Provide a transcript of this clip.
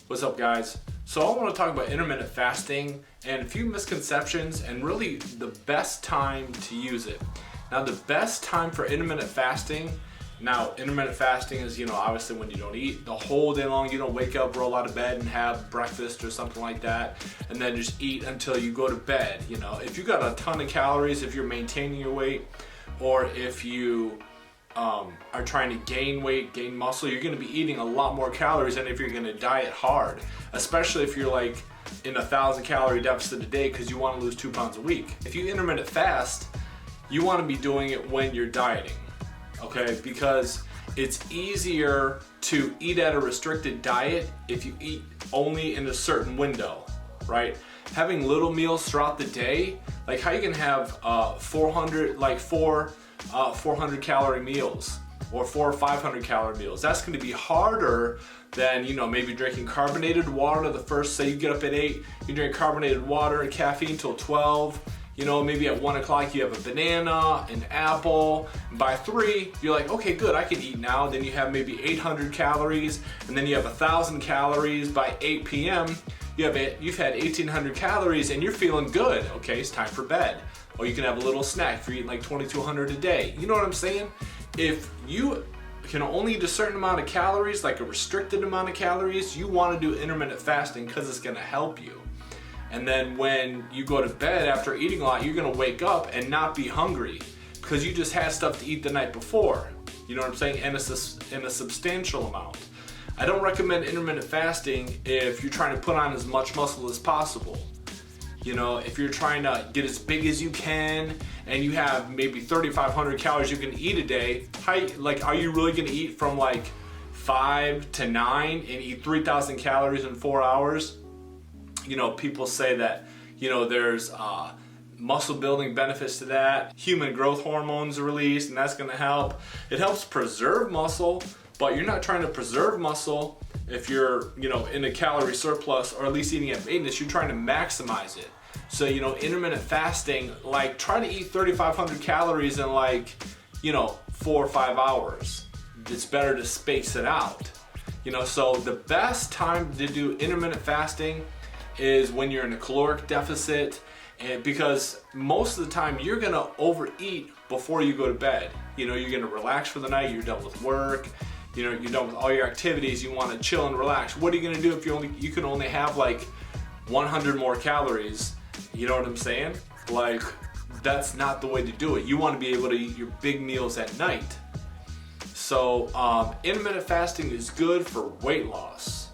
What's up, guys? So I want to talk about intermittent fasting and a few misconceptions and really the best time to use it. Now, the best time for intermittent fasting, intermittent fasting is, obviously when you don't eat the whole day long, you don't wake up, roll out of bed and have breakfast or something like that, and then just eat until you go to bed. If you got a ton of calories, if you're maintaining your weight, or if you are trying to gain weight, gain muscle, you're going to be eating a lot more calories than if you're going to diet hard, especially if you're like in 1,000 calorie deficit a day because you want to lose 2 pounds a week. If you intermittent fast, you want to be doing it when you're dieting, okay? Because it's easier to eat at a restricted diet if you eat only in a certain window, right? Having little meals throughout the day, like how you can have 400 calorie meals or 400 or 500 calorie meals. That's going to be harder than, maybe drinking carbonated water the first, say you get up at 8, you drink carbonated water and caffeine till 12. Maybe at 1 o'clock you have a banana, an apple. By 3, you're like, okay, good, I can eat now. Then you have maybe 800 calories, and then you have 1,000 calories. By 8 p.m., you've had 1,800 calories, and you're feeling good. Okay, it's time for bed. Or you can have a little snack if you're eating like 2,200 a day. You know what I'm saying? If you can only eat a certain amount of calories, like a restricted amount of calories, you want to do intermittent fasting because it's going to help you. And then when you go to bed after eating a lot, you're going to wake up and not be hungry because you just had stuff to eat the night before. You know what I'm saying? And it's in a substantial amount. I don't recommend intermittent fasting if you're trying to put on as much muscle as possible. If you're trying to get as big as you can and you have maybe 3,500 calories you can eat a day, are you really going to eat from like 5 to 9 and eat 3,000 calories in 4 hours? People say that, there's muscle building benefits to that. Human growth hormones are released and that's going to help. It helps preserve muscle, but you're not trying to preserve muscle if you're, in a calorie surplus or at least eating at maintenance. You're trying to maximize it. So, intermittent fasting, try to eat 3,500 calories in 4 or 5 hours. It's better to space it out. So the best time to do intermittent fasting is when you're in a caloric deficit, and because most of the time you're gonna overeat before you go to bed. You're gonna relax for the night, you're done with work, you're done with all your activities, you wanna chill and relax. What are you gonna do if you can only have 100 more calories? You know what I'm saying? That's not the way to do it. You wanna be able to eat your big meals at night. So intermittent fasting is good for weight loss.